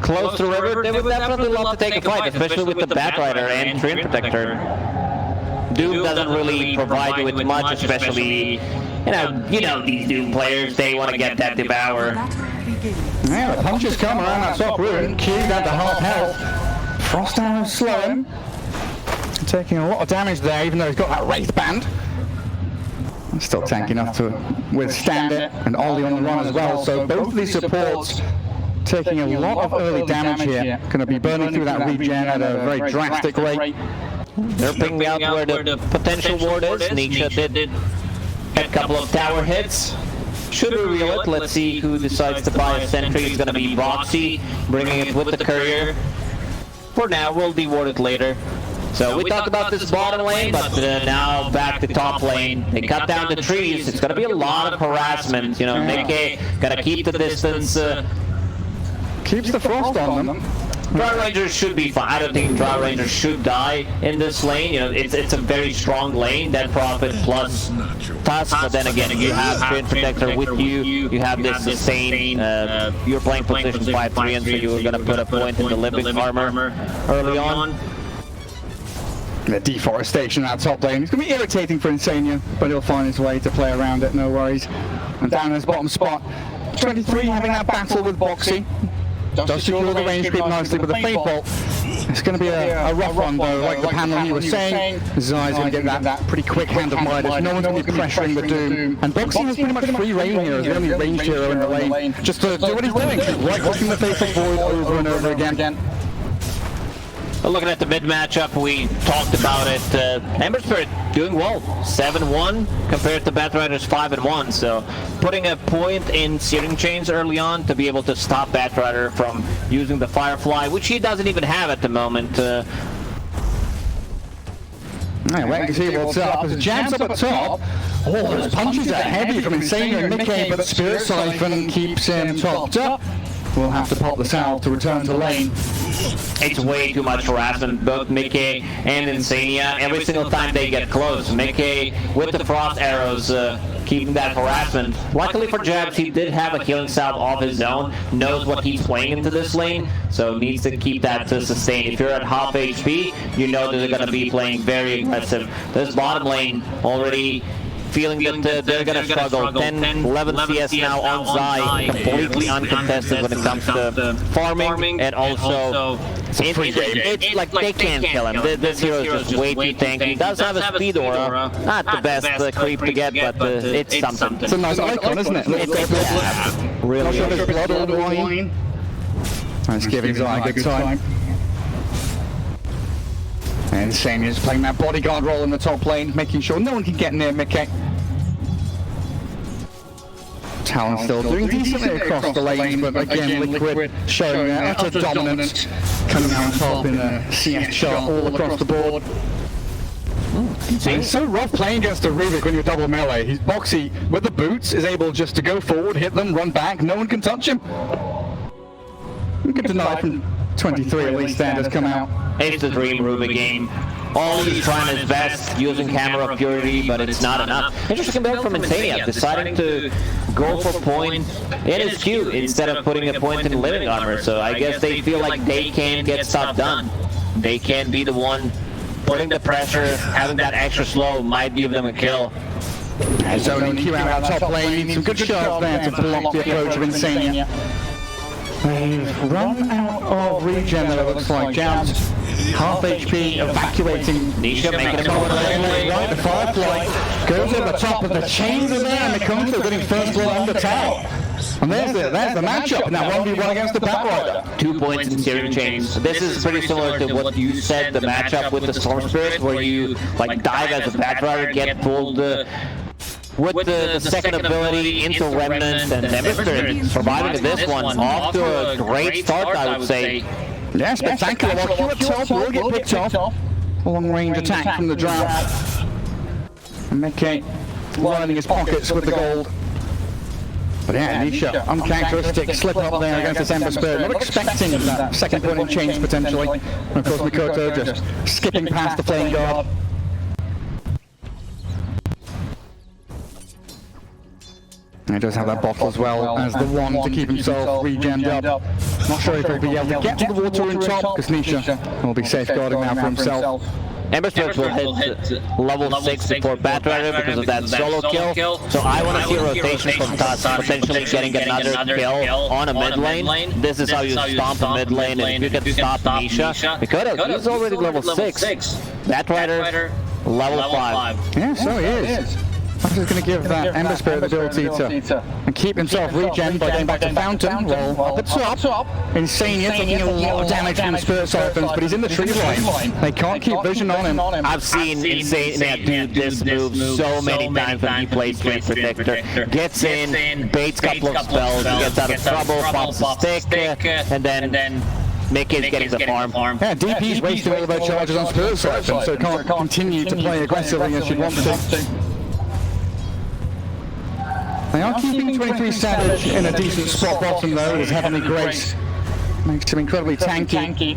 close to river, they would definitely love to take a fight, especially with the Batrider and Screen Protector. Doom doesn't really provide you with much, especially, you know these Doom players, they want to get that Devour. Yeah, the punches come around that top rune, Q down to half health. Frost Arrow slowing. Taking a lot of damage there, even though he's got that Wraith Band. Still tanky enough to withstand it, and Ollie on the run as well, so both of these supports taking a lot of early damage here. Going to be burning through that regen at a very drastic rate. They're picking out where the potential ward is. Nisha did get a couple of tower hits. Should reveal it. Let's see who decides to buy a sentry. It's going to be Roxy, bringing it with the courier. For now, we'll deward it later. So we talked about this bottom lane, but now back to top lane. They cut down the trees. It's going to be a lot of harassment. You know, Mickey got to keep the distance. Keeps the frost on them. Dry Rangers should be fine. I don't think Dry Rangers should die in this lane. You know, it's a very strong lane. Dead Prophet plus Tusk, but then again, you have Screen Protector with you. You have this sustain. You're playing position 5-3, and so you're going to put a point in the Limbic armor early on. The deforestation at top lane. It's going to be irritating for Insania, but he'll find his way to play around it, no worries. And down in his bottom spot, 23 having that battle with Boxy. Does secure the range creep nicely, but the Fate Bolt, it's going to be a rough one though, like the panel you were saying. Zai's going to get that pretty quick hand of Midas. No one's going to be pressuring the Doom. And Boxy has pretty much free reign here as the only ranged hero in the lane. Just to do what he's doing, right clicking the Fateful Void over and over again. Well, looking at the mid matchup, we talked about it. Ember Spirit doing well, 7-1 compared to Batrider's 5-1. So putting a point in Searing Chains early on to be able to stop Batrider from using the Firefly, which he doesn't even have at the moment. Wait to see what's up. There's jabs up at top. Oh, those punches are heavy from Insania and Mickey, but Spirit Siphon keeps him topped up. We'll have to pop the salve to return to lane. It's way too much harassment, both Mickey and Insania. Every single time they get close, Mickey with the frost arrows keeping that harassment. Luckily for Jabs, he did have a healing salve of his own, knows what he's playing into this lane, so needs to keep that to sustain. If you're at half HP, you know that they're going to be playing very aggressive. This bottom lane already feeling that they're going to struggle. 10, 11 CS now on Zai, completely uncontested when it comes to farming, and also it's like they can't kill him. This hero is just way too tanky. He does have a speed aura, not the best creep to get, but it's something. It's a nice icon, isn't it? It's really good. Blood on the wine. That's giving Zai a good time. And Insania's playing that bodyguard role in the top lane, making sure no one can get near Mickey. Talon still doing decently across the lanes, but again, Liquid showing utter dominance, coming out on top in a CS chart all across the board. It's so rough playing against a Rubik when you're double melee. He's Boxy with the boots, is able just to go forward, hit them, run back, no one can touch him. Good deny from 23 at least there has come out. It's the dream Rubik game. Ollie's trying his best using Camera Purity, but it's not enough. Interesting build from Insania, deciding to go for point in his Q instead of putting a point in living armor. So I guess they feel like they can get stuff done. They can be the one putting the pressure, having that extra slow might give them a kill. Zoning Q out on top lane, needs some good shots there to block the approach of Insania. They've run out of regen, though, it looks like. Jabs, half HP, evacuating. Nisha making a over there. Right, the Firefly goes over the top of the chains are there, and the Conto getting first blood on the tower. And there's the matchup in that 1v1 against the Batrider. 2 points in Searing Chains. This is pretty similar to what you said, the matchup with the Storm Spirit, where you like dive as a Batrider, get pulled with the second ability into Remnant, and Ember Spirit surviving this one. Off to a great start, I would say. Yeah, spectacular. While Q at top will get picked off. A long range attack from the drought. And Mickey lining his pockets with the gold. But yeah, Nisha, uncharacteristic slip up there against this Ember Spirit. Not expecting that second point in chains potentially. And of course Mikoto just skipping past the flame guard. And he does have that bottle as well as the one to keep himself regened up. Not sure if he'll be able to get to the water on top, because Nisha will be safeguarding now for himself. Ember will hit level 6 before Batrider because of that solo kill. So I want to see a rotation from Tusk, potentially getting another kill on a mid lane. This is how you stomp a mid lane, and if you can stop Nisha, because he's already level 6. Batrider, level 5. Yeah, so he is. I'm just going to give that Ember Spirit the ability to keep himself regen by going back to Fountain. Well, up at top. Insania taking a lot of damage from the Spirit Siphons, but he's in the tree line. They can't keep vision on him. I've seen Insania do this move so many times when he plays Strength Protector. Gets in, baits a couple of spells, gets out of trouble, pops a stick, and then Mickey's getting the farm. Yeah, DP's wasting all of their charges on Spirit Siphons, so can't continue to play aggressively as you'd want to. They are keeping 23 Savage in a decent spot bottom though, with Heavenly Grace. Makes him incredibly tanky.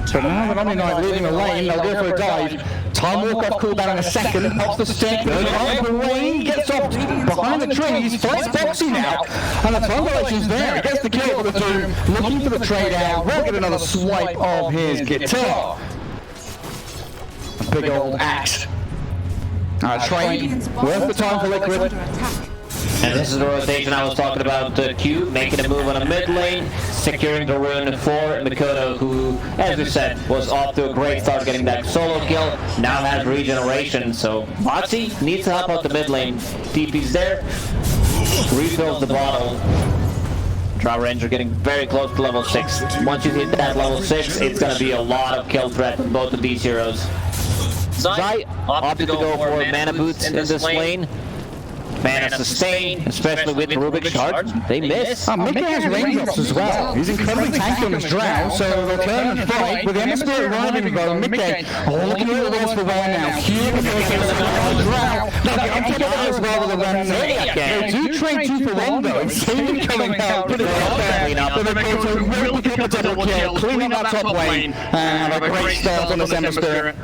So now with Omni Knight leading the lane, they'll go for a dive. Time Walk off cooldown in a second, pops the stick, the lane gets off behind the trees, fights Boxy now. And the triangulation's there, he gets the kill for the Doom, looking for the trade out, will get another swipe of his guitar. A big old axe. Trade, worth the time for Liquid. And this is the rotation I was talking about. Q making a move on a mid lane, securing the rune for Mikoto, who, as we said, was off to a great start getting that solo kill, now has regeneration. So Moxie needs to help out the mid lane. TP's there, refills the bottle. Drow Ranger getting very close to level 6. Once you hit that level 6, it's going to be a lot of kill threat from both of these heroes. Zai opted to go for mana boots in this lane. Mana sustain, especially with Rubik's Shard. They miss. Mickey has raindrops as well. He's incredibly tanky on his Drow, so they'll turn and fight. With the Ember Spirit arriving though, Mickey looking at the for one now. Here we go, Drow. Now get on top of that as well with the run. They do trade 2 for 1 though. Insania coming out, putting it up there. But they go to really pick up a double kill, cleaning that top lane. And a great start on this Ember Spirit.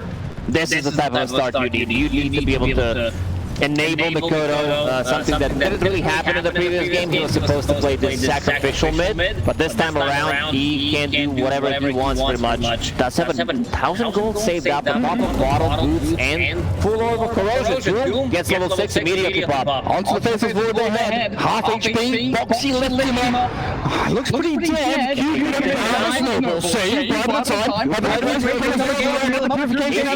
This is the type of start you need. You need to be able to enable Mikoto, something that didn't really happen in the previous game. He was supposed to play this sacrificial mid, but this time around he can do whatever he wants pretty much. Does have 1,000 gold saved up, on top of bottle, boots, and full orb of corrosion. Doom gets level 6 immediately pop. Onto the faces forward they head. Half HP, Boxy lit Lima. Looks pretty dead. Q can get a snowball save by the time. But the purification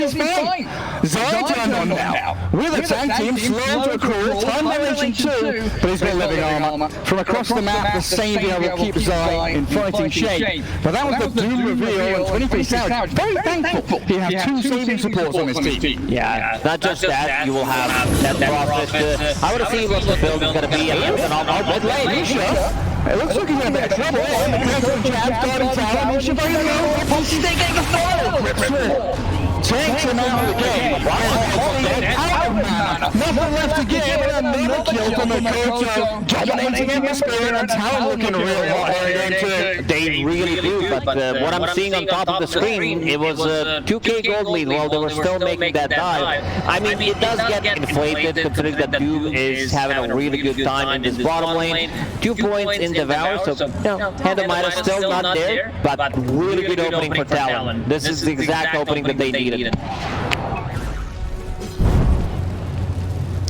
is fine. Zai turned on now. With a tank team, slow to a crawl, time dilation 2, but he's got living armor. From across the map, the Savior will keep Zai in fighting shape. But that was the Doom reveal, and 23 Savage, very thankful he has 2 saving supports on his team. Yeah, not just that, you will have that Prophet. I would have seen what the build is going to be, and on mid lane, Nisha. It looks like he's in a bit of trouble. The jab, starting tower, Nisha very low, Boxy taking the fall. Takes him out of the game. Out of mana. Nothing left to give, and another kill from Mikoto. Dominating Ember Spirit, and Talon looking real hot in game 2. They really do, but what I'm seeing on top of the screen, it was a 2k gold lead while they were still making that dive. I mean, it does get inflated considering that Doom is having a really good time in this bottom lane. 2 points in Devour, so Hand of Might is still not there, but really good opening for Talon. This is the exact opening that they needed.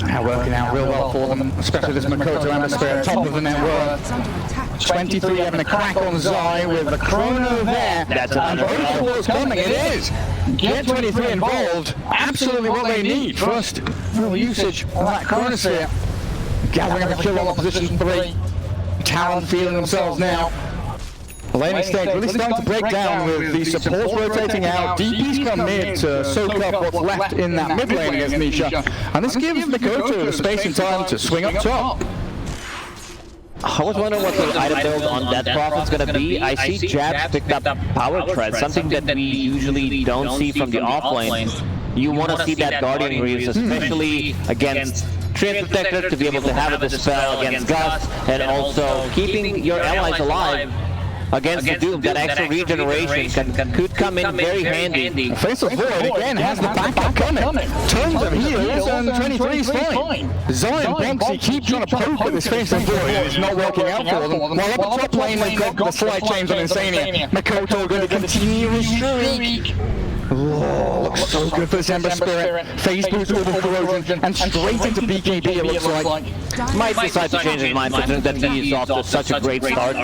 Now working out real well for them, especially this Mikoto Ember Spirit, top of the net worth. 23 having a crack on Zai with the chrono there. That's another coming, it is. Get 23 involved, absolutely what they need. First, real usage on that chronosphere. Gathering up a kill on position 3. Talon feeling themselves now. The laning stage really starting to break down with the supports rotating out. DP's come mid to soak up what's left in that mid lane against Nisha. And this gives Mikoto the space and time to swing up top. I was wondering what the item build on that Prophet's going to be. I see Jabs picked up Power Tread, something that we usually don't see from the offlane. You want to see that Guardian Reeves, especially against Strength Protector, to be able to have a dispel against Gust, and also keeping your allies alive. against the Doom. That extra regeneration could come in very handy. Fatal Void again has the backup coming. Tons of heals and 23 is fine. Zion and Bonksy keep trying to poke at this Fatal Void and it's not working out for them. While up the top lane they've got the slight change on Insania. Mikoto going to continue his streak. Oh, looks so good for this Ember Spirit. Phase boost over corrosion and straight into BKB it looks like. Might decide to change his mind considering that he's off to such a great start.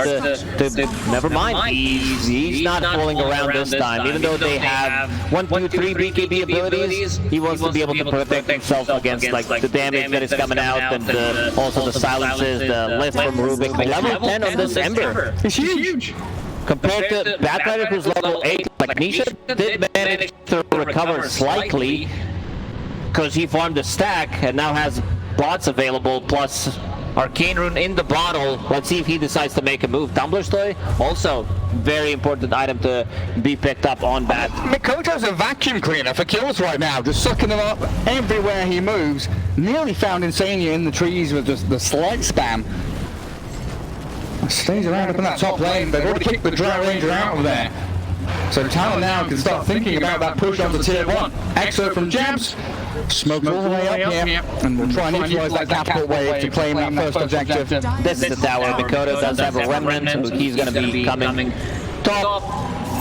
Never mind, he's not fooling around this time. Even though they have 1, 2, 3 BKB abilities, he wants to be able to protect himself against like the damage that is coming out and also the silences, the lift from Rubik. Level 10 on this Ember It's huge. compared to Batrider who's level 8. Like Nisha did manage to recover slightly because he farmed a stack and now has bots available plus Arcane Rune in the bottle. Let's see if he decides to make a move. Tumbler's Toy, also very important item to be picked up on Bat. Mikoto's a vacuum cleaner for kills right now, just sucking them up everywhere he moves. Nearly found Insania in the trees with just the slight spam. Stays around up in that top lane. They've already kicked the Dry Ranger out of there. So Talon now can start thinking about that push onto tier 1. Exo from Jabs. Smokes all the way up here. And we'll try and utilize that catapult wave to claim that first objective. This is the tower. Mikoto does have a remnant, so he's going to be coming top.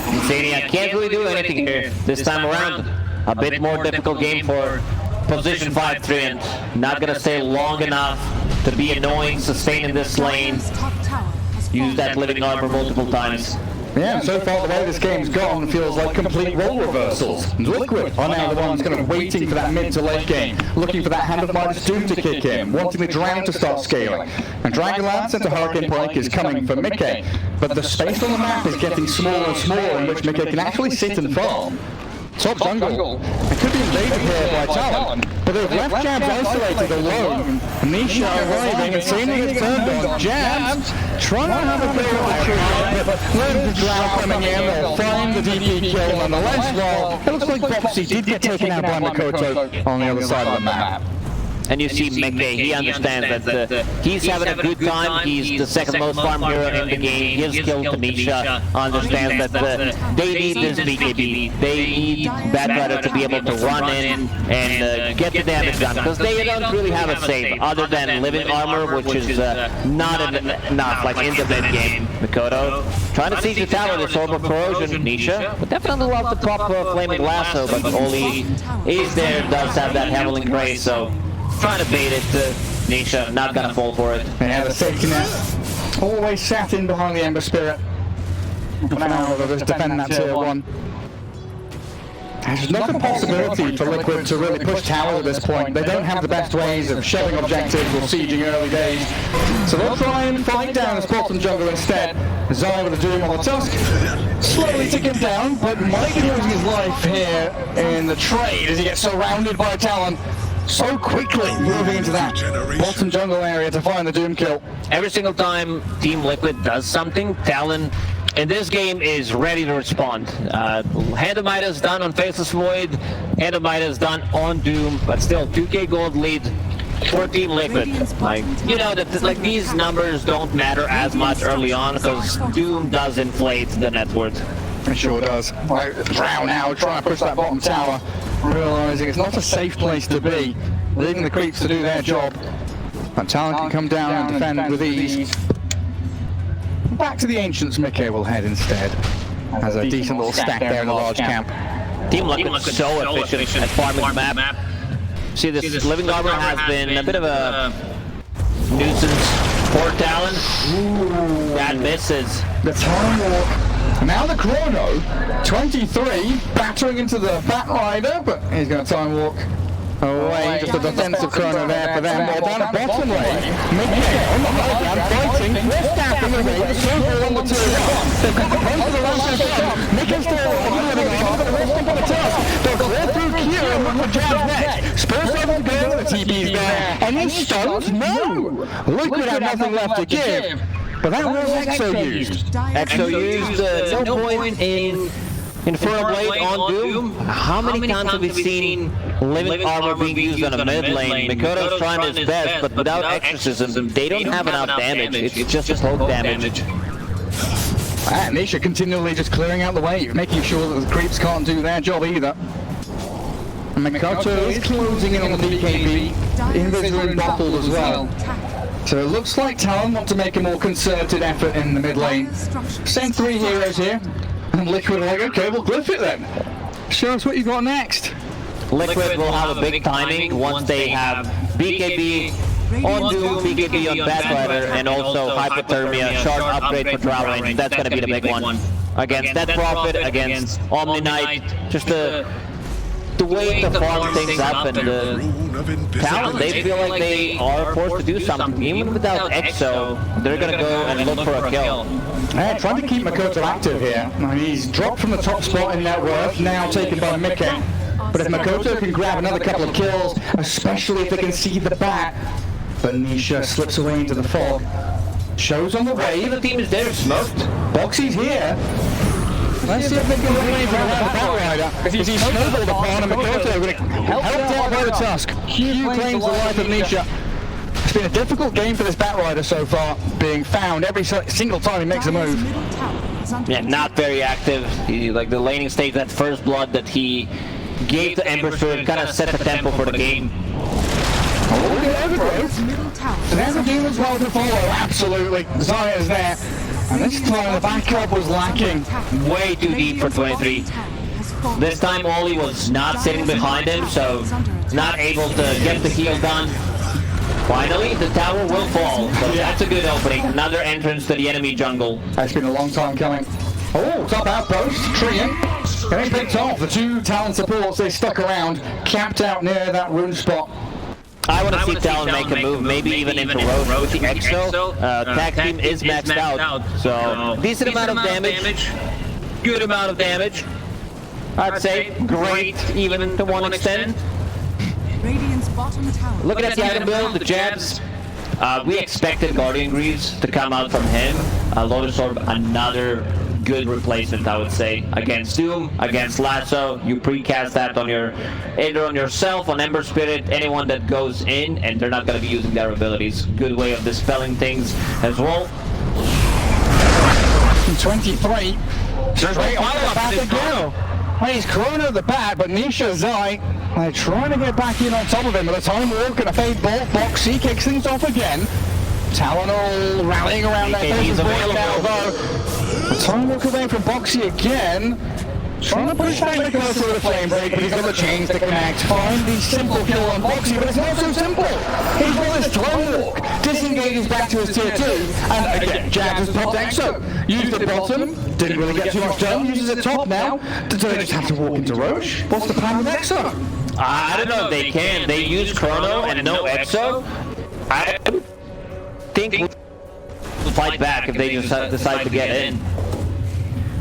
Insania can't really do anything here this time around. A bit more difficult game for position 5 Treant. Not going to stay long enough to be annoying, sustaining this lane. Use that living armor multiple times. Yeah, so far the way this game's gone feels like complete role reversals. Liquid are now the ones kind of waiting for that mid to late game, looking for that Hand of Midas Doom to kick in, wanting the Drown to start scaling. And Dragonlance into Hurricane Pike is coming for Mickey, but the space on the map is getting smaller and smaller in which Mickey can actually sit and farm. Top jungle. It could be invaded here by Talon, but they've left Jabs isolated alone. Nisha arriving and seeing it gets turned on. Jabs trying to have a bit of a tree, but learn the Drow coming in, they'll find the DP kill nonetheless. Well, it looks like Boxy did get taken out by Mikoto on the other side of the map. And you see Mickey, he understands that he's having a good time, he's the second most farm hero in the game, his skill to Nisha understands that they need this BKB, they need Batrider to be able to run in and get the damage done, because they don't really have a save other than living armor, which is not enough, like in the mid game. Mikoto trying to siege the tower, this orb of corrosion. Nisha would definitely love to pop Flaming Lasso, but Oli is there, does have that Heavenly Grace, so trying to bait it to Nisha, not gonna fall for it. Yeah, the safety net always sat in behind the Ember Spirit. Now they're just defending that tier 1. There's not a possibility for Liquid to really push towers at this point. They don't have the best ways of shelling objectives or sieging early days. So they'll try and fight down this bottom jungle instead. Zion with a Doom on the Tusk. Slowly ticking down, but might be losing his life here in the trade as he gets surrounded by Talon. So quickly moving into that bottom jungle area to find the Doom kill. Every single time Team Liquid does something, Talon in this game is ready to respond. Hand of Midas done on Faceless Void, Hand of Midas done on Doom, but still 2k gold lead for Team Liquid. Like, you know, that like these numbers don't matter as much early on because Doom does inflate the net worth. It sure does. Like, Drow now trying to push that bottom tower, realising it's not a safe place to be, leaving the creeps to do their job. And Talon can come down and defend with ease. Back to the Ancients, Mickey will head instead. Has a decent little stack there in the large camp. Team Liquid so efficient at farming the map. See, this living armor has been a bit of a nuisance for Talon. Ooh, that misses. The time walk. Now the Chrono, 23, battering into the Batrider, but he's going to time walk away. Just a defensive Chrono there for them. They're down at bottom lane. Mickey on the high ground fighting. They're staffing away. The circle on the 2-1. They've got the run for the last shot. Mickey's still living on. They're going to rest up on the Tusk. They'll clear through Q and look for Jabs next. Spurs able to go. The TP's there. Any stuns? No. Liquid have nothing left to give. But that was Exo used. Exo used no point in Infernal Blade on Doom. How many times have we seen living armor being used on a mid lane? Mikoto's trying his best, but without exorcism, they don't have enough damage. It's just poke damage. And Nisha continually just clearing out the wave, making sure that the creeps can't do their job either. And Makoto is closing in on the BKB. Invis are bottled as well. So it looks like Talon want to make a more concerted effort in the mid lane. Send 3 heroes here. And Liquid are like, okay, we'll glyph it then. Show us what you got next. Liquid will have a big timing once they have BKB on Doom, BKB on Batrider, and also Hypothermia, short upgrade for Drow range. That's going to be the big one. Against Death Prophet, against Omni Knight, just the way to farm things up, and the Talon, they feel like they are forced to do something. Even without Exo, they're going to go and look for a kill. Trying to keep Makoto active here. He's dropped from the top spot in net worth, now taken by Mickey. But if Makoto can grab another couple of kills, especially if they can see the back, but Nisha slips away into the fog. Shows on the way, the team is there, smoked. Boxy's here. Let's see if they can run anything around the Batrider. Because he's snowballed upon and Makoto going to help out by the Tusk. Q claims the life of Nisha. It's been a difficult game for this Batrider so far, being found every single time he makes a move. Yeah, not very active. Like the laning stage, that first blood that he gave to Ember Spirit kind of set the tempo for the game. Oh, look at Evergrowth. So there's a game as well to follow, absolutely. Zaya is there. And this time the backup was lacking. Way too deep for 23. This time Oli was not sitting behind him, so not able to get the heal done. Finally, the tower will fall, so that's a good opening. Another entrance to the enemy jungle. That's been a long time coming. Oh, top outpost, Trian. Getting picked off. The 2 Talon supports, they stuck around, camped out near that rune spot. I want to see Talon make a move, maybe even into Roche with the Exo. Tag team is maxed out, so decent amount of damage, good amount of damage. I'd say great, even to one extent. Looking at the item build, the jabs, we expected Guardian Greaves to come out from him. Lotus Orb, another good replacement, I would say, against Doom, against Lasso. You precast that on either on yourself, on Ember Spirit, anyone that goes in, and they're not going to be using their abilities. Good way of dispelling things as well. 23. Straight on the back again. Well, he's Chrono the bat, but Nisha Zai, they're trying to get back in on top of him, but the time walk and a fade ball. Boxy kicks things off again. Talon all rallying around their faces now, though. The time walk away from Boxy again. Trying to push back the closer with a flame break, but he's got the chains to connect. Find the simple kill on Boxy, but it's not so simple. He's got this time walk, disengages back to his tier 2, and again, Jabs has popped Exo. Used at bottom, didn't really get too much done, uses it top now. Do they just have to walk into Roche? What's the plan with Exo? I don't know if they can. They use Chrono and no Exo. I think we'll fight back if they just decide to get in.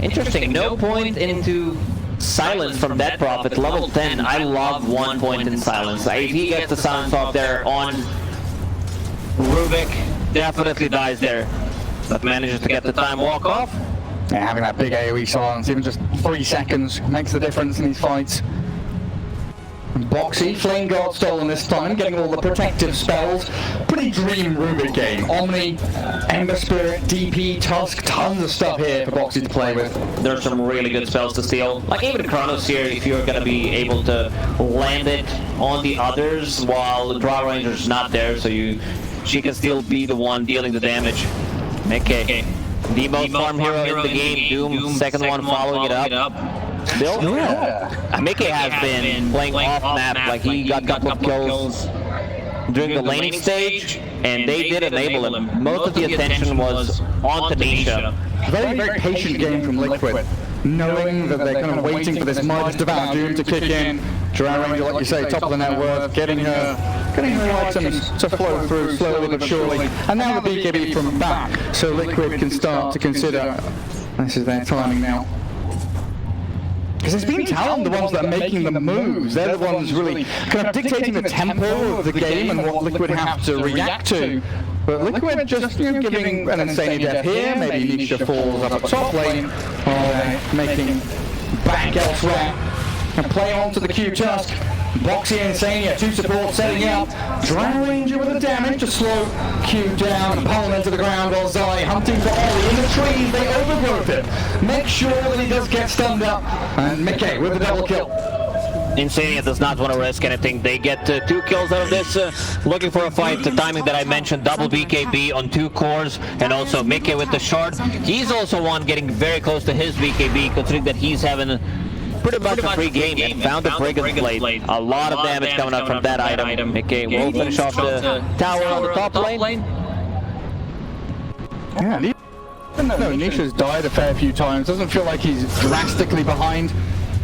Interesting, no point into silence from Death Prophet, level 10. I love 1 point in silence. If he gets the silence off there on Rubik, definitely dies there. But manages to get the time walk off. Yeah, having that big AoE silence, even just 3 seconds, makes the difference in these fights. Boxy, Flame Guard stolen this time, getting all the protective spells. Pretty dream Rubik game. Omni, Ember Spirit, DP, Tusk, tons of stuff here for Boxy to play with. There's some really good spells to steal. Like even Chronos here, if you're going to be able to land it on the others while the Draw Ranger's not there, so she can still be the one dealing the damage. Mickey, the most farm hero in the game. Doom, second one following it up. Still? Yeah. Mickey has been playing off-map, like he got a couple of kills during the laning stage, and they did enable him. Most of the attention was on Nisha. Very, very patient game from Liquid, knowing that they're kind of waiting for this Midas Devour Doom to kick in. Drow Ranger, like you say, top of the net worth, getting her items to flow through slowly but surely. And now the BKB from back, so Liquid can start to consider this is their timing now. Because it's been Talon the ones that are making the moves. They're the ones really kind of dictating the tempo of the game and what Liquid have to react to. But Liquid just giving an insane death here. Maybe Nisha falls up at top lane, or making back elsewhere and play on to the Q Tusk. Boxy and Insania, 2 supports setting up. Drow Ranger with the damage to slow Q down and pull him into the ground while Zai hunting for Ollie in the trees. They overgrowth him. Make sure that he does get stunned up. And Mickey with the double kill. Insania does not want to risk anything. They get 2 kills out of this. Looking for a fight. The timing that I mentioned, double BKB on 2 cores, and also Mickey with the shard. He's also one getting very close to his BKB, considering that he's having pretty much a free game and found the Brigand Blade. A lot of damage coming out from that item. Mickey will finish off the tower on the top lane. Yeah, no, Nisha's died a fair few times. Doesn't feel like he's drastically behind.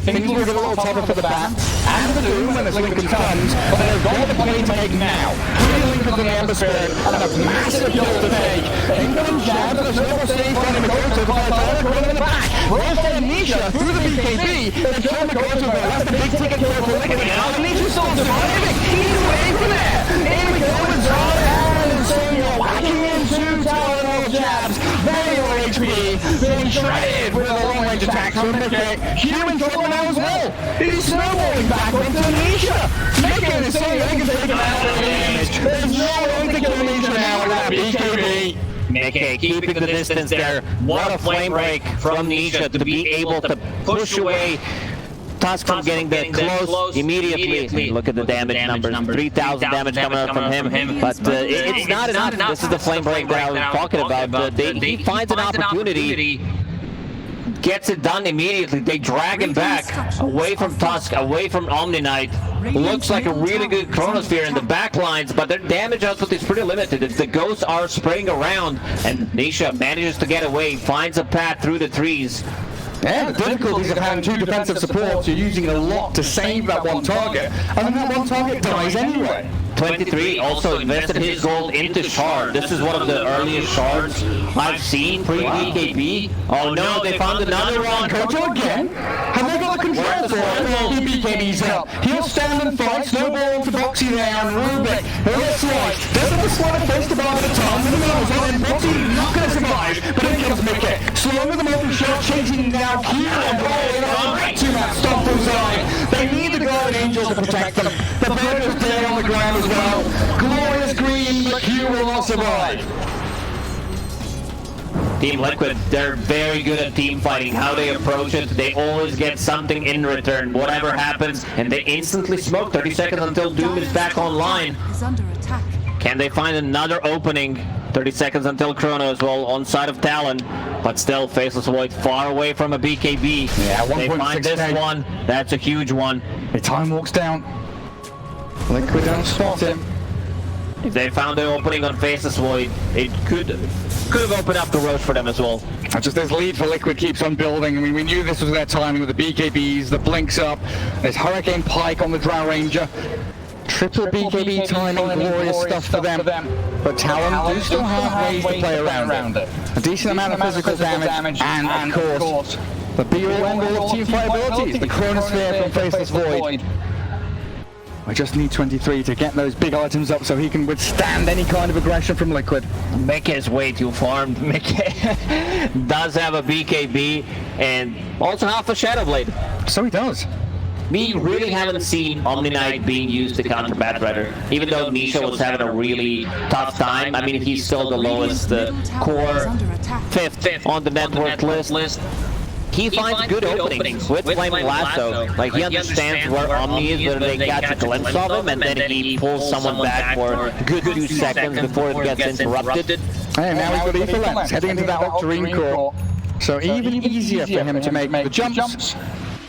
Things will get a little tougher for the bat. And the Doom when this Lincoln comes, but they've got the play to make now. 3 Lincolns on the Ember Spirit, and a massive kill to take. Incoming jab, and a silver save from Mikoto by Tyler in the back. Rolls by Nisha through the BKB, and John Mikoto, that's the big ticket kill for Lincoln. Now Nisha's still surviving. He's away from there. In we go with Zara and Insania, whacking into Talon jabs. Very low HP, being shredded with a long range attack from Mickey. Human trouble now as well. He's snowballing backwards to Nisha. Mickey and Insania can take him out of the damage. There's no way to kill Nisha now with that BKB. Mickey keeping the distance there. What a flame break from Nisha to be able to push away Tusk from getting that close immediately. Look at the damage numbers. 3,000 damage coming out from him. But it's not enough. This is the flame break that I was talking about. He finds an opportunity, gets it done immediately. They drag him back away from Tusk, away from Omni Knight. Looks like a really good Chronosphere in the back lines, but their damage output is pretty limited. If the ghosts are spraying around, and Nisha manages to get away, finds a path through the trees. Yeah, the difficulties of having 2 defensive supports, you're using a lot to save that one target, and then that one target dies anyway. 23 also invested his gold into shard. This is one of the earliest shards I've seen pre-BKB. Oh no, they found another one. Koto again? Have they got the control for it? He BKB's up. He'll stand and fight, snowball to Boxy there, and Rubik. He'll get sliced. Doesn't the slide face the bar at a time, and the middle and Boxy not going to survive, but in comes Mickey. Slow with the open shot, chasing down Q and rolling on to that stop from side. They need the Guardian Angels to protect them. The bird is dead on the ground as well. Glorious green, but Q will not survive. Team Liquid, they're very good at team fighting. How they approach it, they always get something in return. Whatever happens, and they instantly smoke. 30 seconds until Doom is back online. Can they find another opening? 30 seconds until Chrono as well on side of Talon. But still, Faceless Void far away from a BKB. Yeah, they find this one. That's a huge one. The time walks down. Liquid don't spot him. If they found the opening on Faceless Void, it could have opened up the road for them as well. Just this lead for Liquid keeps on building. I mean, we knew this was their timing with the BKBs, the blinks up. There's Hurricane Pike on the Drow Ranger. Triple BKB timing, glorious stuff for them. But Talon do still have ways to play around it. A decent amount of physical damage, and of course, the be-all end-all of team fight abilities, the Chronosphere from Faceless Void. I just need 23 to get those big items up so he can withstand any kind of aggression from Liquid. Mickey is way too farmed. Mickey does have a BKB and also half a Shadow Blade. So he does. We really haven't seen Omni Knight being used to counter Batrider, even though Nisha was having a really tough time. I mean, he's still the lowest core 5th on the network list. He finds good openings with Flaming Lasso. Like, he understands where Omni is, where they catch a glimpse of him, and then he pulls someone back for a good 2 seconds before it gets interrupted. And now he's got Ether Lens heading into that Octarine core. So even easier for him to make the jumps.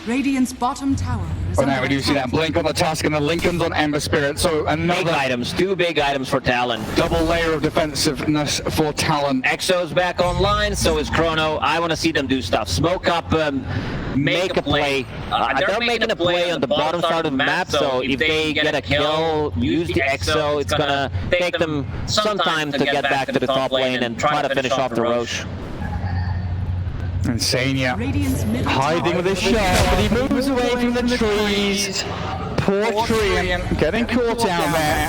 Radiant's bottom tower. But now we do see that blink on the Tusk and the Lincolns on Ember Spirit. So another big items, 2 big items for Talon. Double layer of defensiveness for Talon. Exo's back online, so is Chrono. I want to see them do stuff. Smoke up, make a play. They're making a play on the bottom side of the map, so if they get a kill, use the Exo, it's gonna take them some time to get back to the top lane and try to finish off the Roche. Insania hiding with his shot, but he moves away from the trees. Poor tree, getting caught down there.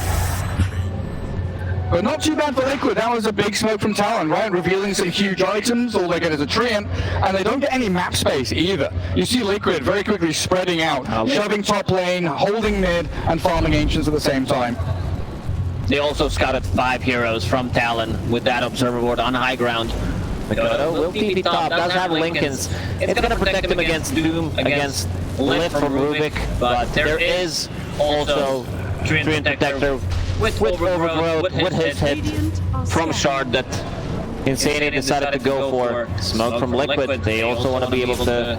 But not too bad for Liquid. That was a big smoke from Talon, right? Revealing some huge items. All they get is a treant, and they don't get any map space either. You see Liquid very quickly spreading out, shoving top lane, holding mid, and farming Ancients at the same time. They also scouted 5 heroes from Talon with that observer board on high ground. Mikoto will TP top, does have Lincolns. It's going to protect him against Doom, against Lift from Rubik, but there is also Treant Protector with Overgrowth, with his hit from Shard that Insania decided to go for. Smoke from Liquid, they also want to be able to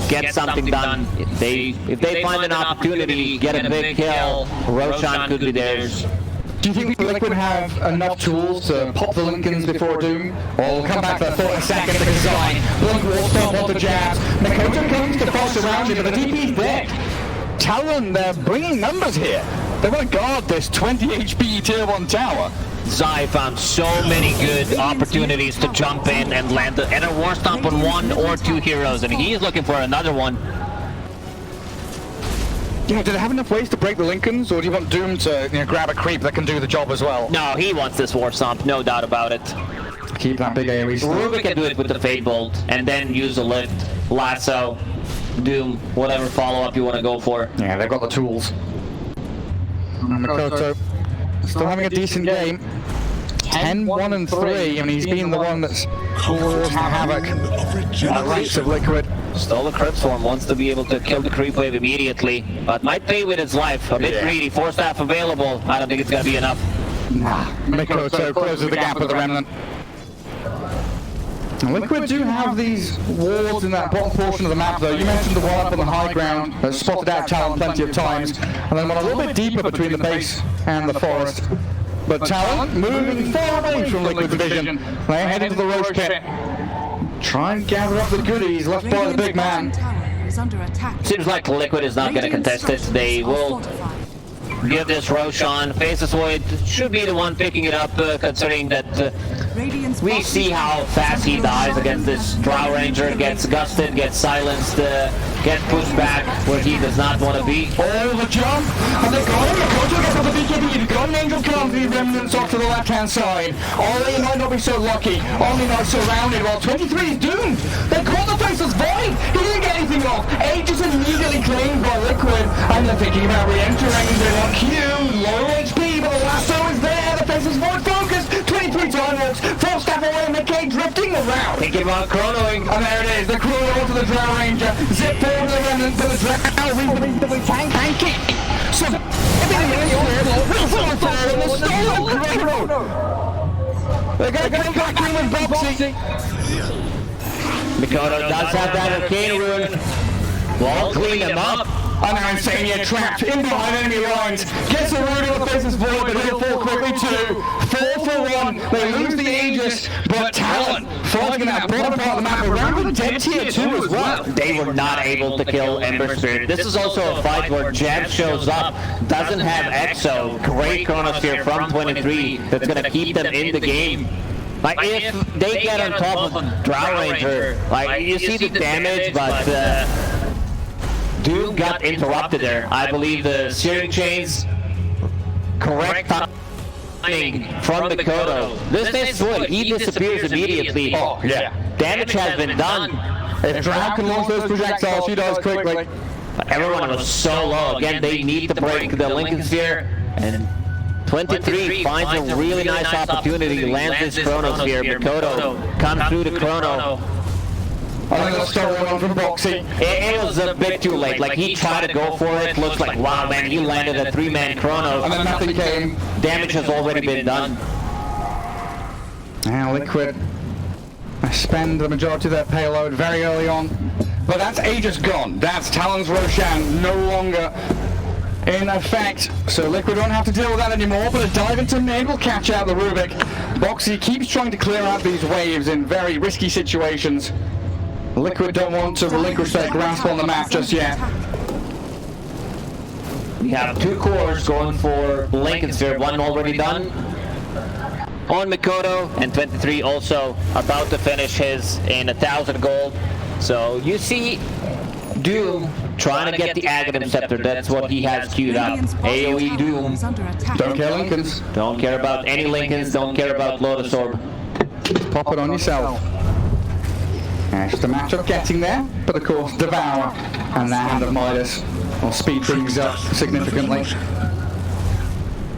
get something done. If they find an opportunity, get a big kill, Roshan could be theirs. Do you think Liquid have enough tools to pop the Lincolns before Doom? Or we'll come back to that thought in a second at the design. Blink will stop all the jabs. Mikoto comes to fast around him, but the DP's dead. Talon, they're bringing numbers here. They want to guard this 20 HP tier 1 tower. Zai found so many good opportunities to jump in and land and a war stomp on 1 or 2 heroes, and he's looking for another one. Yeah, do they have enough ways to break the Lincolns, or do you want Doom to grab a creep that can do the job as well? No, he wants this war stomp, no doubt about it. Keep that big AoE stuff. Rubik can do it with the Fade Bolt, and then use a lift, lasso, Doom, whatever follow-up you want to go for. Yeah, they've got the tools. And Mikoto still having a decent game. 10-1-3, and he's been the one that's caused havoc at the race of Liquid. Stole the Crypt Swarm, wants to be able to kill the creep wave immediately, but might pay with his life. A bit greedy, 4 staff available. I don't think it's going to be enough. Nah, Mikoto closes the gap with the Remnant. Liquid do have these wards in that bottom portion of the map though. You mentioned the one up on the high ground that spotted out Talon plenty of times, and then one a little bit deeper between the base and the forest. But Talon moving far away from Liquid's vision. They head into the Roche pit. Try and gather up the goodies left by the big man. Seems like Liquid is not going to contest it. They will give this Roshan. Faceless Void should be the one picking it up, considering that we see how fast he dies against this Drow Ranger. Gets gusted, gets silenced, gets pushed back where he does not want to be. Oh, the jump! And they got him! Mikoto gets up the BKB. They've got an Angel Comes, the Remnants off to the left-hand side. Ollie might not be so lucky. Ollie not surrounded while 23 is doomed. They caught the Faceless Void! He didn't get anything off. Age is immediately claimed by Liquid. And they're thinking about re-entering. They're not Q, low HP, but the lasso is there. The Faceless Void focused. 23 time walks. 4 staff away, McKay drifting around. Thinking about chronoing. And there it is. The chrono onto the Drow Ranger. Zip forward to the Remnant, but the Drow reasonably tank it. So, everything is they're going to come back in with Boxy. Mikoto does have that Arcane Rune. Won't clean him up. And now Insania trapped in behind enemy lines. Gets a rune in the Faceless Void, but he'll fall quickly too. 4 for 1. They lose the Aegis, but Talon falling in that bottom part of the map around the dead tier 2 as well. They were not able to kill Ember Spirit. This is also a fight where Jeb shows up, doesn't have Exo. Great Chronosphere from 23 that's going to keep them in the game. Like, if they get on top of Drow Ranger, like, you see the damage, but Doom got interrupted there. I believe the Searing Chains, correct timing from Mikoto. This is good. He disappears immediately. Oh, yeah. Damage has been done. If Drow can launch those projectiles, she does quickly. But everyone was so low. Again, they need to break the Lincoln Sphere. And 23 finds a really nice opportunity, lands this Chronosphere. Mikoto comes through the Chrono. I think that's still one from Boxy. It was a bit too late. Like, he tried to go for it. Looks like, wow, man, he landed a 3-man Chrono. And then nothing came. Damage has already been done. Now Liquid spend the majority of their payload very early on. But that's Aegis gone. That's Talon's Roshan no longer in effect. So Liquid don't have to deal with that anymore, but a dive into mid will catch out the Rubik. Boxy keeps trying to clear out these waves in very risky situations. Liquid don't want to relinquish their grasp on the map just yet. We have 2 cores going for Lincoln Sphere, 1 already done on Mikoto, and 23 also about to finish his in 1,000 gold. So you see Doom trying to get the Aghanim Scepter. That's what he has queued up. AoE Doom. Don't care Lincolns. Don't care about any Lincolns. Don't care about Lotus Orb. Pop it on yourself. And it's just a matter of getting there, but of course Devour and the Hand of Midas will speed things up significantly.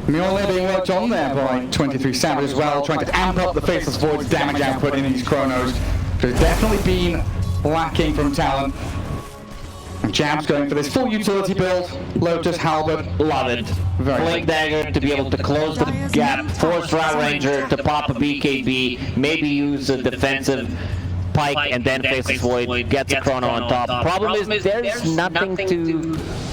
Mjolnir being worked on there by 23 Savage as well, trying to amp up the Faceless Void's damage output in these chronos. There's definitely been lacking from talent. And Jab's going for this full utility build. Lotus, Halberd, Love it. Blink Dagger to be able to close the gap, force Route Ranger to pop a BKB, maybe use a defensive Pike and then Faceless Void, gets a Chrono on top. Problem is there's nothing to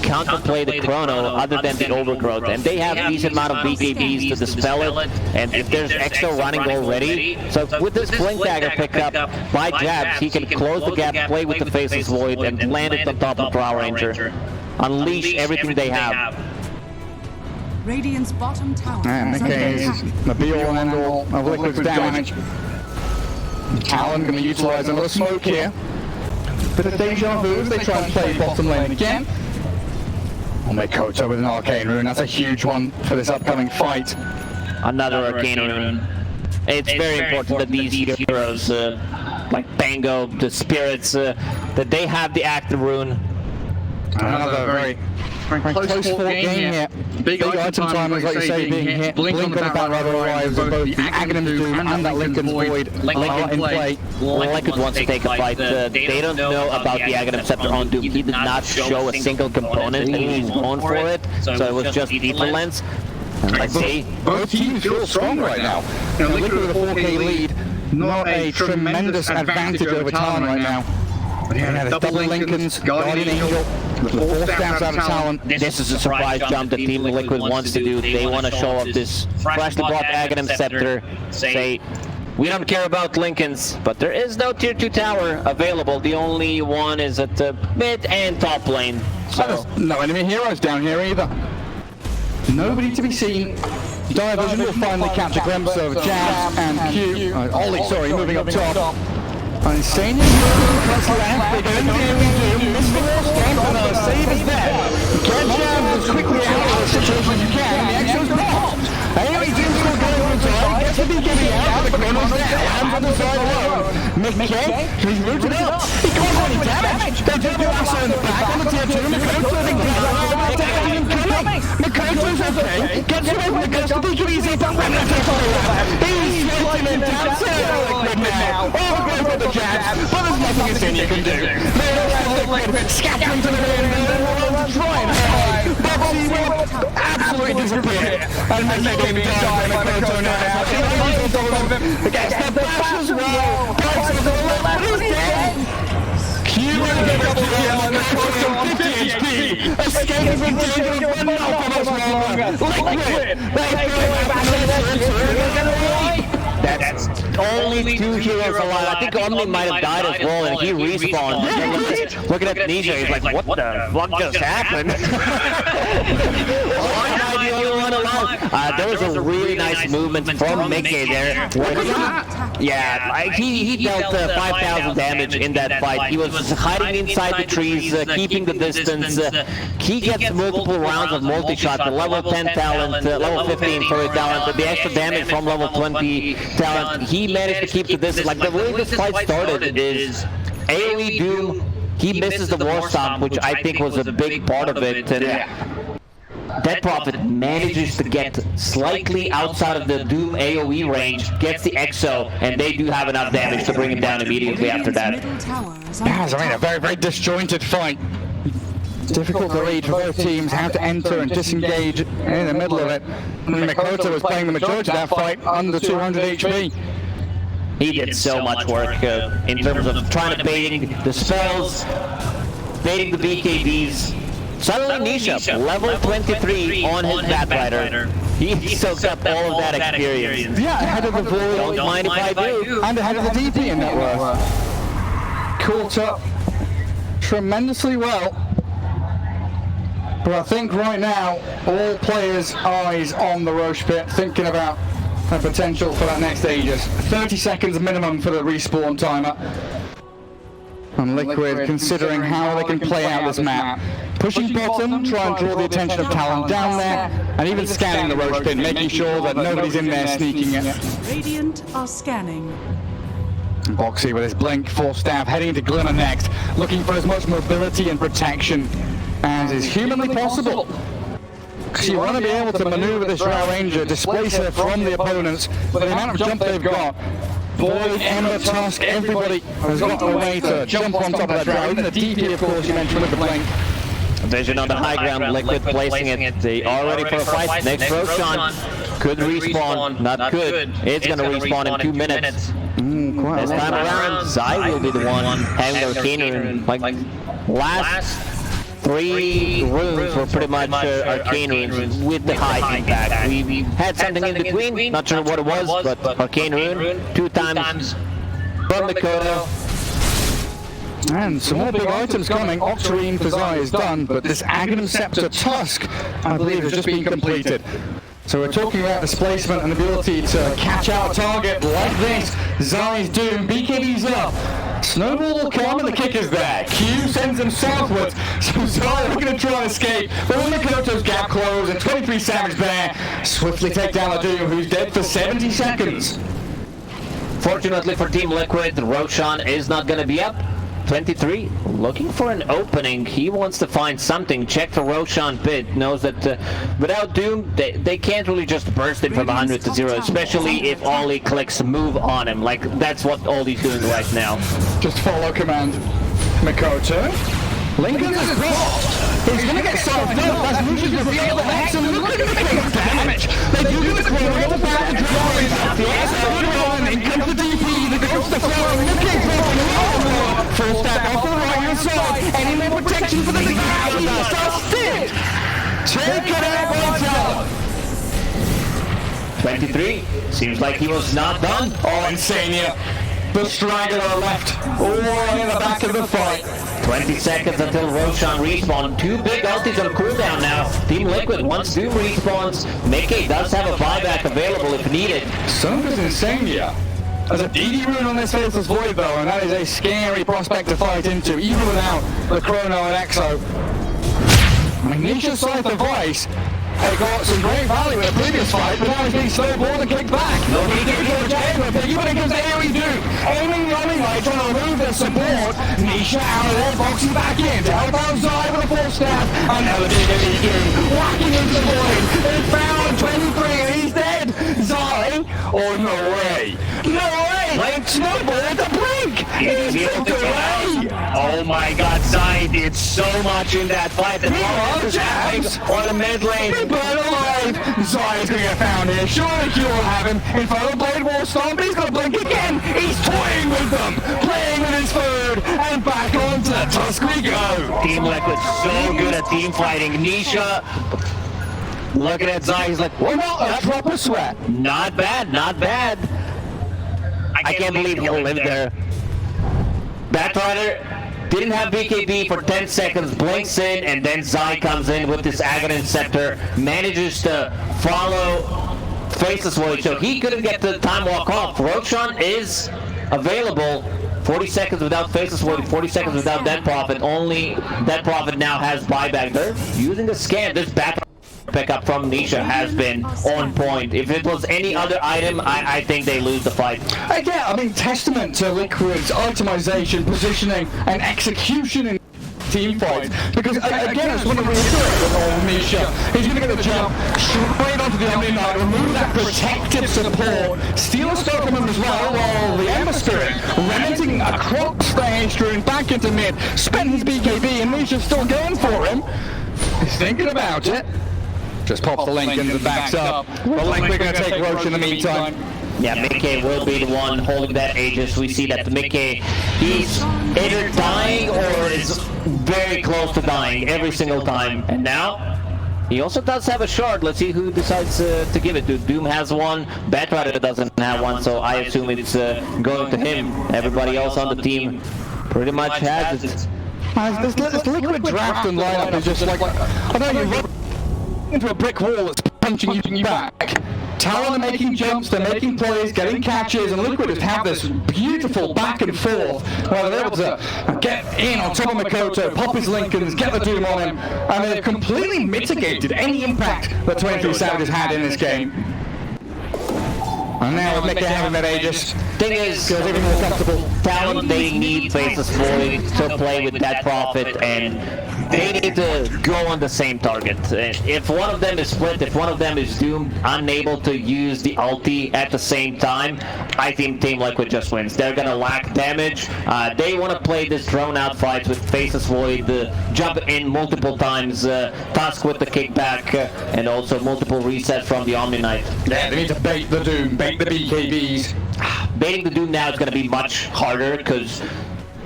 counterplay the Chrono other than the Overgrowth, and they have a decent amount of BKBs to dispel it, and if there's Exo running already, so with this Blink Dagger pickup by Jabs, he can close the gap, play with the Faceless Void, and land it on top of Route Ranger. Unleash everything they have. Radiant's bottom tower. And is under Nikkei is attack. the be-all and end-all of Liquid's damage. Talon going to utilise another smoke here. Bit of deja vu as they try and play bottom lane again. We'll make Koto with an Arcane Rune. That's a huge one for this upcoming fight. Another Arcane Rune. It's very important that these heroes, like Bango, the Spirits, that they have the active rune. Another very close fought game here. Big item timers, like you say, being hit. Blink on the back rather arrives with both the Aghanim Doom and that Lincoln's Void are in play. Lincoln wants to take a fight. They don't know about the Aghanim Scepter on Doom. He did not show a single component, and he's going for it. So it was just Ether Lens. And let's see. Both teams feel strong right now. Liquid with a 4K lead, not a tremendous advantage over Talon right now. Yeah, there's double Lincolns, Guardian Angel, the 4 stamps out of Talon. This is a surprise jump that Team Liquid wants to do. They want to show off this freshly bought Aghanim Scepter. Say, we don't care about Lincolns, but there is no tier 2 tower available. The only one is at the mid and top lane. So no enemy heroes down here either. Nobody to be seen. Diversion will finally catch a glimpse of Jabs and Q. Ollie, sorry, moving up top. Insane cuts left, they go into the AoE, miss the wall stamp, and our save is there. Get Jabs as quickly out of the situation as you can, the Exo's popped. AoE Doom still going on side, gets the BKB out, the Chrono's there, lands on the side alone. Nikkei, he's rooted up, he can't do any damage. They do the lasso in the back on the tier 2, Mikoto, they get coming. Mikoto's okay, gets away from the ghost, the BKB easy, but when they take away that, he's floating in down, Liquid now. For the Jabs, but there's nothing Insania can do. They don't have Liquid scattering to the rear and then try and hide. But he will absolutely disappear. And Nikkei died by Mikoto now. He gets the bash as well. He's dead. Q will get double kill and Mikoto on 50 HP. Escaping from danger but not for much longer. Liquid, they go back to the center. that's only 2 heroes alive. I think Omni might have died as well, and he respawned. Looking at Nisha, he's like, what the fuck just happened? Why am I the only one alive? There was a really nice movement from Mickey there. Yeah, like he dealt 5,000 damage in that fight. He was hiding inside the trees, keeping the distance. He gets multiple rounds of multi-shot. The level 10 talent, level 15 sorry talent, the extra damage from level 20 talent. He managed to keep the distance. Like the way this fight started is AoE Doom. He misses the War Stomp, which I think was a big part of it. And Dead Prophet manages to get slightly outside of the Doom AoE range, gets the Exo, and they do have enough damage to bring him down immediately after that. Yes, I mean, a very, very disjointed fight. Difficult to read for both teams how to enter and disengage in the middle of it. Mikoto was playing the majority of that fight under 200 HP. He did so much work in terms of trying to baiting the spells, baiting the BKBs. Suddenly Nisha, level 23 on his Batrider. He soaked up all of that experience. Yeah, ahead of the Void. Don't mind if I do. And ahead of the DP in that worth. Caught up tremendously well. But I think right now, all players' eyes on the Roche Pit, thinking about the potential for that next Aegis. 30 seconds minimum for the respawn timer. And Liquid considering how they can play out this map. Pushing bottom, try and draw the attention of Talon down there, and even scanning the Roche pin, making sure that nobody's in there sneaking it. Radiant are scanning. Boxy with his blink, force staff, heading into Glimmer next, looking for as much mobility and protection as is humanly possible. Because you want to be able to maneuver this Drow Ranger, displace her from the opponents, with the amount of jump they've got. Void, Ember, Tusk, everybody has got a way to jump on top of that Drow. Even the DP, of course, you mentioned with the blink. Vision on the high ground, Liquid placing it. They are ready for a fight. Next Roshan could respawn, not good. It's going to respawn in 2 minutes. This time around, Zai will be the one having the Arcane Rune. Like last 3 runes were pretty much Arcane Runes with the high impact. We had something in between, not sure what it was, but Arcane Rune 2 times from Mikoto. And some more big items coming. Octarine for Zai is done, but this Aghanim Scepter Tusk, I believe, has just been completed. So we're talking about displacement and ability to catch out a target like this. Zai's Doom, BKB's up. Snowball will come and the kick is there. Q sends him southwards, so Zai are going to try and escape. But when Mikoto's gap close and 23 Savage there, swiftly take down the Doom, who's dead for 70 seconds. Fortunately for Team Liquid, Roshan is not going to be up. 23, looking for an opening. He wants to find something. Check the Roshan pit. Knows that without Doom, they can't really just burst it from 100 to 0, especially if Ollie clicks move on him. Like, that's what Ollie's doing right now. Just follow command. Mikoto. Lincoln is blocked. He's going to get solved up. That's Lucius reveal the Hex, and look at the damage. They do the corner, the back, the drawing. The S1, in comes the DP, the ghost of flow, looking for the full stack off the right hand side. Any more protection for the DP? Just it. Take it out by Talon. 23, seems like he was not done. Oh, Insania. The straggler left, all in the back of the fight. 20 seconds until Roshan respawn. 2 big ultis on cooldown now. Team Liquid, once Doom respawns, Mickey does have a buyback available if needed. Son of Insania. There's a DD rune on this Faceless Void though, and that is a scary prospect to fight into, even without the Chrono and Exo. Nisha Scythe of Vice. They got some great value in the previous fight, but now he's being snowballed and kicked back. No, he did go to Ember, but even when it comes to Aerie Doom, aiming the running light, trying to remove their support. Nisha out of there, boxing back in to help out Zai with a full staff. Another big Aerie Doom, whacking into the void. They found 23 and he's dead. Zai? Oh, no way. No way! Like snowball at the blink! He's still away! Oh my god, Zai did so much in that fight. And jabs on the mid lane. Burn alive! Zai is going to get found here. Surely Q will have him in front of Blade War Storm, but he's going to blink again. He's toying with them, playing with his food, and back onto Tusk we go. Team Liquid so good at team fighting. Nisha looking at Zai, he's like, we're not a drop of sweat. Not bad, not bad. I can't believe he'll live there. Batrider didn't have BKB for 10 seconds, blinks in, and then Zai comes in with this Aghanim Scepter, manages to follow Faceless Void, so he couldn't get the time walk off. Roshan is available. 40 seconds without Faceless Void, 40 seconds without Dead Prophet. Only Dead Prophet now has buyback. They're using the scan. This Batrider pickup from Nisha has been on point. If it was any other item, I think they lose the fight. Again, I mean, testament to Liquid's itemization, positioning, and execution in team fights. Because, again, I just want to reiterate with old Nisha. He's going to get the jump straight onto the Ember Knight, remove that protective support, steal a stone from him as well, while the Ember Spirit remitting across the H-Rune back into mid, spent his BKB, and Nisha's still going for him. He's thinking about it. Just pops the link and backs up. But Link, we're going to take Roche in the meantime. Yeah, Mickey will be the one holding that Aegis. We see that Mickey, he's either dying or is very close to dying every single time. And now, he also does have a shard. Let's see who decides to give it to. Doom has one, Batrider doesn't have one, so I assume it's going to him. Everybody else on the team pretty much has it. This Liquid draft and lineup is just like, I know you into a brick wall that's punching you back. Talon are making jumps, they're making plays, getting catches, and Liquid just have this beautiful back and forth where they're able to get in on top of Makoto, pop his Lincolns, get the Doom on him, and they've completely mitigated any impact that 23 Savages had in this game. And now with Mickey having that Aegis, Thing is, feels even more comfortable. Talon, they need Faceless Void to play with that Prophet, and they need to go on the same target. If one of them is split, if one of them is doomed, unable to use the ulti at the same time, I think Team Liquid just wins. They're gonna lack damage. They want to play this drawn-out fight with Faceless Void, jump in multiple times, Tusk with the kickback, and also multiple resets from the Omni Knight. Yeah, they need to bait the Doom, bait the BKBs. Baiting the Doom now is going to be much harder because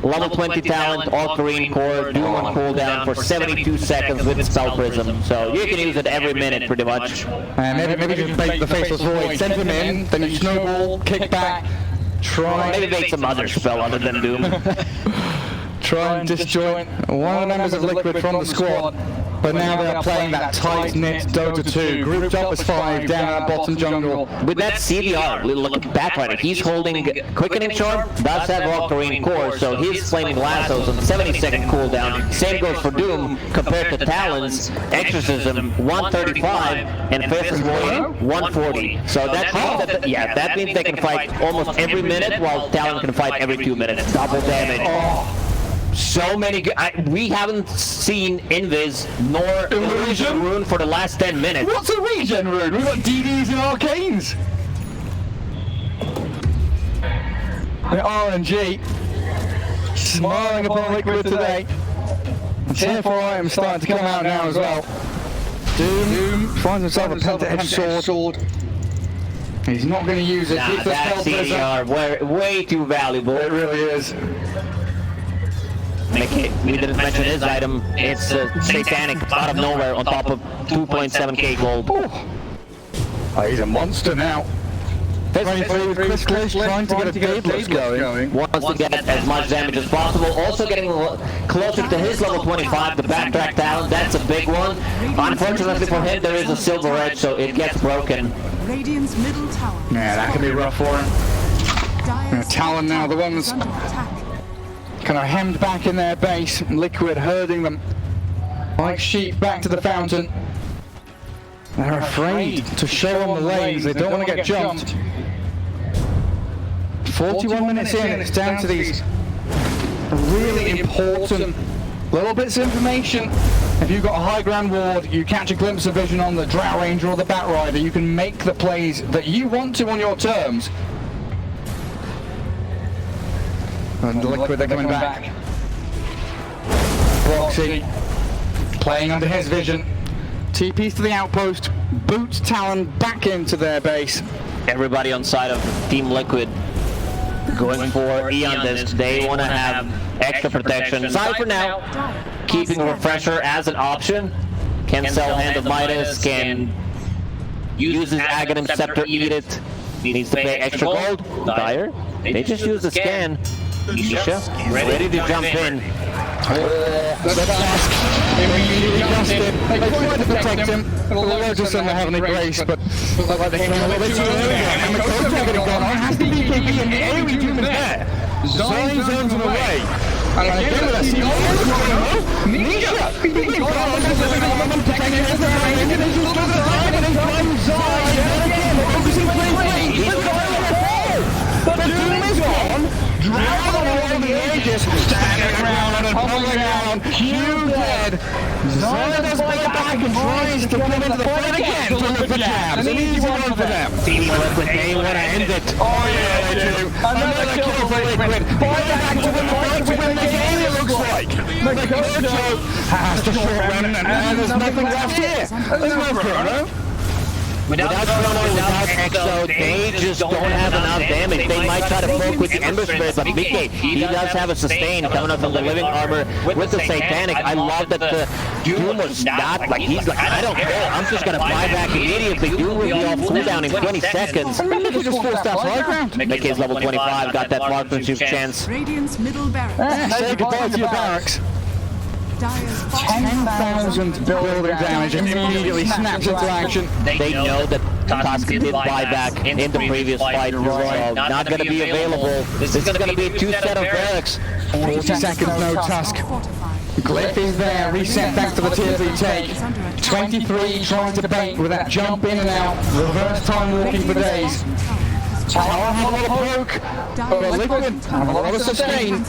level 20 talent, all Korean core, Doom on cooldown for 72 seconds with Spell Prism. So you can use it every minute pretty much. And maybe just bait the Faceless Void, send him in, then you snowball, kick back, try. Maybe make some other spell other than Doom. Try and disjoint one of the members of Liquid from the squad. But now they are playing that tight-knit Dota 2, grouped up as 5 down at bottom jungle. With that CDR, look at Batrider, he's holding Quickening Charm, does have Rock Korean core, so he's flaming lassos on 70-second cooldown. Same goes for Doom, compared to Talon's Exorcism 135 and Faceless Void 140. So that means that means they can fight almost every minute, while Talon can fight every 2 minutes. Double damage. Oh. So many we haven't seen Invis nor Illusion Rune for the last 10 minutes. What's a regen rune? We've got DDs and Arcanes. The RNG smiling upon Liquid today. And tier 4 items starting to come out now as well. Doom finds himself a penta-edged sword. He's not going to use it. Nah, that CDR way too valuable. It really is. We didn't mention his item. It's Satanic out of nowhere on top of 2.7k gold. Oh, he's a monster now. 23 with Chris Clish trying to get a Daedalus going. Wants to get as much damage as possible. Also getting closer to his level 25, the backtrack talent. That's a big one. Unfortunately for him, there is a silver edge, so it gets broken. Radiant's middle tower. Yeah, that can be rough for him. Talon now, the ones kind of hemmed back in their base, Liquid herding them like sheep back to the fountain. They're afraid to show on the lanes, they don't want to get jumped. 41 minutes in, it's down to these really important little bits of information. If you've got a high ground ward, you catch a glimpse of vision on the Drow Ranger or the Batrider, you can make the plays that you want to on your terms. And the Liquid, they're coming back. Proxy playing under his vision. TPs to the outpost, boots Talon back into their base. Everybody on side of Team Liquid going for Eon Disc. They want to have extra protection. Cypher now keeping Refresher as an option. Can sell Hand of Midas, can use his Aghanim Scepter, eat it. Needs to pay extra gold. Dire, they just use the scan. Nisha, ready to jump in. The Tusk, they tried to protect him, but the Lotus don't have any grace, but look like they came a little bit too early. And Makoto getting gone on, has the BKB and the AoE Doom is there. Zine zones him away. And again with a Nisha, being gone on, protecting his line, individuals to the side, and then one side, and again, focusing play. The Doom is gone. Drown away the Aegis, standing around on a public ground, Q dead. Zara does play back and tries to come into the fight again to look for jabs. An easy one for them. Team Liquid, they want to end it. Oh yeah, they do. Another kill for Liquid. Fight back to win the fight, to win the game, it looks like. Makoto has the short run, and there's nothing left here. There's no Chrono. Without Chrono, without Exo, they just don't have enough damage. They might try to poke with the Ember Spirit, but Mickey, he does have a sustain coming up from the Living Armor with the Satanic. I love that the Doom was not, like, he's like, I don't care, I'm just going to fly back immediately. Doom will be off cooldown in 20 seconds. Mickey just forced that high ground. Mickey's level 25, got that marksmanship chance. Radiant's middle barracks. Say goodbye to your barracks. Dire's bottom 10,000 building damage immediately snaps into action. They know that Tusk did buyback in the previous fight, so not going to be available. This is going to be a 2 set of barracks. 40 seconds, no Tusk. fortified. Glyph is there, reset back to the tier 3 take. 23 trying to bait with that jump in and out. Reverse time walking for days. Tower have a lot of poke, but Liquid have a lot of sustain.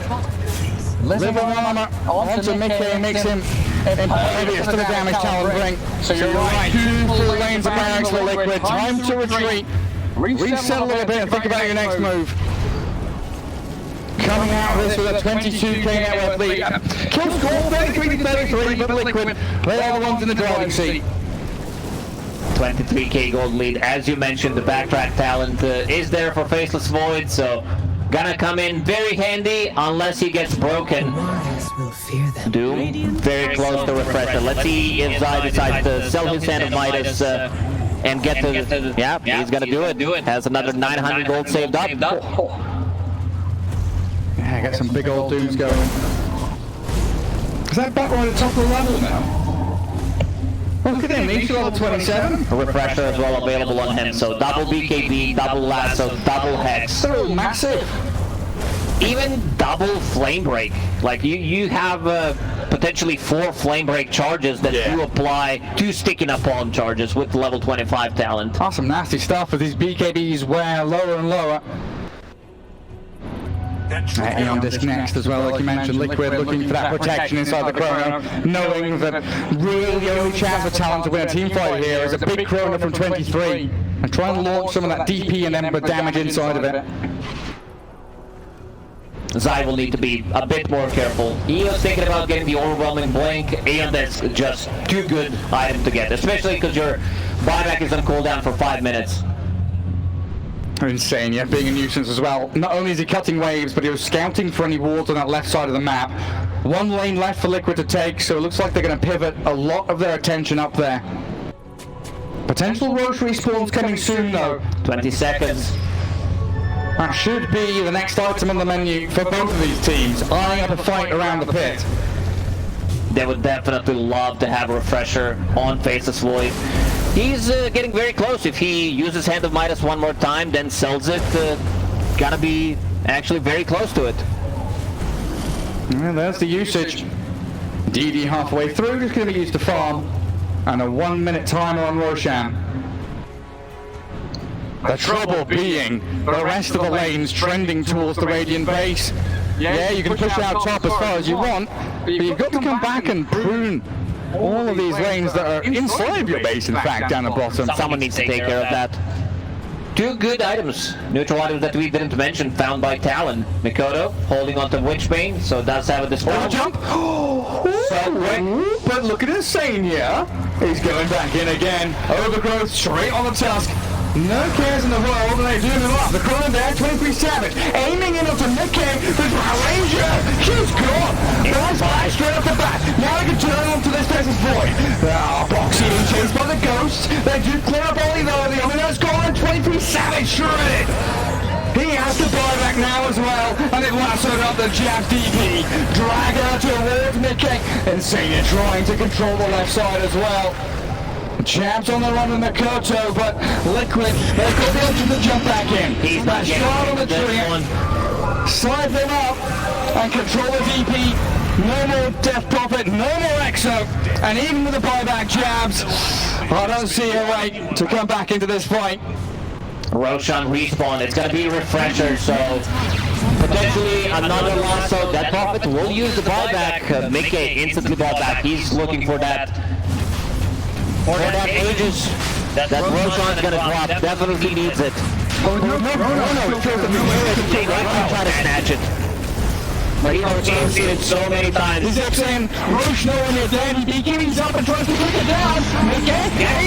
Liver armor onto Mickey makes him impervious to the damage Talon bring. So you're right, 2 full lanes of barracks for Liquid. Time to retreat. Reset a little bit and think about your next move. Coming out of this with a 22k network lead. Kill score 33-33, but Liquid, they are the ones in the driving seat. 23k gold lead. As you mentioned, the backtrack talent is there for Faceless Void, so gonna come in very handy unless he gets broken. Doom very close to Refresher. Let's see if Zai decides to sell his Hand of Midas and get to... Yeah, he's gonna do it. Has another 900 gold saved up. Yeah, got some big old Dooms going. Is that back right at the top of the level now? Look at him, he's level 27. A Refresher as well available on him, so double BKB, double Lasso, double Hex. They're all massive. Even double Flame Break. Like, you have potentially 4 Flame Break charges that you apply 2 Sticking Upon charges with level 25 talent. Oh, some nasty stuff as these BKBs wear lower and lower. On disc next as well, like you mentioned, Liquid looking for that protection inside the Chrono, knowing that really the only chance for Talon to win a team fight here is a big Chrono from 23 and try and launch some of that DP and Ember damage inside of it. Zai will need to be a bit more careful. He was thinking about getting the Overwhelming Blink, and that's just too good item to get, especially because your buyback is on cooldown for 5 minutes. Insane, yeah, being a nuisance as well. Not only is he cutting waves, but he was scouting for any wards on that left side of the map. 1 lane left for Liquid to take, so it looks like they're going to pivot a lot of their attention up there. Potential Roche respawns coming soon though. 20 seconds. That should be the next item on the menu for both of these teams, eyeing up a fight around the pit. They would definitely love to have a Refresher on Faceless Void. He's getting very close. If he uses Hand of Midas one more time, then sells it, gonna be actually very close to it. Well, there's the usage. DD halfway through, just going to be used to farm. And a 1 minute timer on Roshan. The trouble being, the rest of the lanes trending towards the Radiant base. Yeah, you can push out top as far as you want, but you've got to come back and prune all of these lanes that are inside of your base, in fact, down the bottom. Someone needs to take care of that. 2 good items, neutral items that we didn't mention, found by Talon. Mikoto holding on to Witchbane, so it does have a dispel. Jump! But look at Insania. He's going back in again. Overgrowth straight on the Tusk. No cares in the world, and they do him up. The Chrono there, 23 Savage, aiming in onto Mickey. The Ranger, she's gone. Nice back straight off the bat. Now they can turn onto this person's Void. Boxy being chased by the Ghosts. They do clear up Ollie though. The Omino's gone, 23 Savage shredded. He has to buy back now as well, and they've lassoed up the jab DP. Drag her towards Mickey. Insania trying to control the left side as well. Jabs on the run in Mikoto, but Liquid, they've got the option to jump back in. He's not shot on the tree. Slide them up and control the DP. No more Death Prophet, no more Exo. And even with the buyback jabs, I don't see a way to come back into this fight. Roshan respawn, it's going to be a Refresher, so potentially another lasso. That Prophet will use the buyback. Mickey instantly bought back. He's looking for that. For that Aegis that Roshan's gonna drop, definitely needs it. Oh, no, They might try to snatch it. But he's seen it so many times. He's up saying, Roche knowing you're dead, he beams up and tries to click it down. Mickey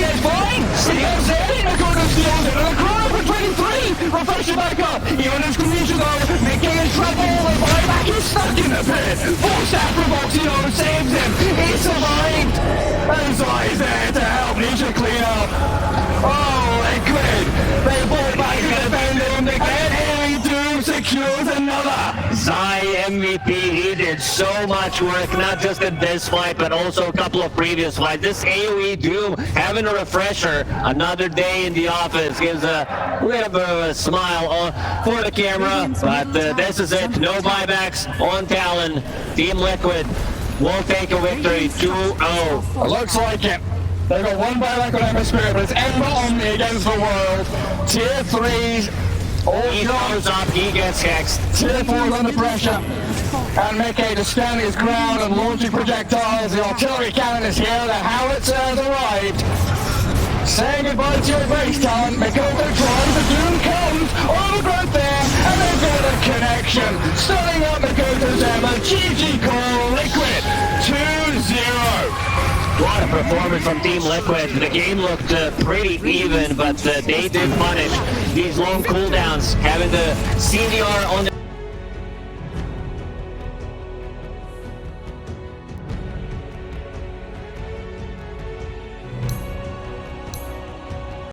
is fine. He goes in, Mikoto steals it, and the Chrono for 23. Refresher back up. Even as Kamisha though, Mickey in trouble. The buyback is stuck in the pit. Forced out from Boxio saves him. He survived. And Zai's there to help Nisha clean up. Oh, Liquid. They bought back the defender and Mickey. Doom secures another. Zai MVP MVP, he did so much work, not just in this fight, but also a couple of previous fights. This AoE Doom, having a refresher, another day in the office, gives a little bit of a smile for the camera, but this is it. No buybacks on Talon. Team Liquid will take a victory 2-0. It looks like it. They've got one buyback on Ember Spirit, but it's Ember Omni against the world. Tier 3s, all He gone. goes up, he gets hexed. Tier 4's under pressure. And Mickey just standing his ground and launching projectiles. The artillery cannon is here, the howitzer has arrived. Saying goodbye to your base talent, Mikoto tries, the Doom comes, overgrowth there, and they've got a connection. Starting up Mikoto's Ember, GG call, Liquid, 2-0. What a performance from Team Liquid. The game looked pretty even, but they did punish these long cooldowns, having the CDR on the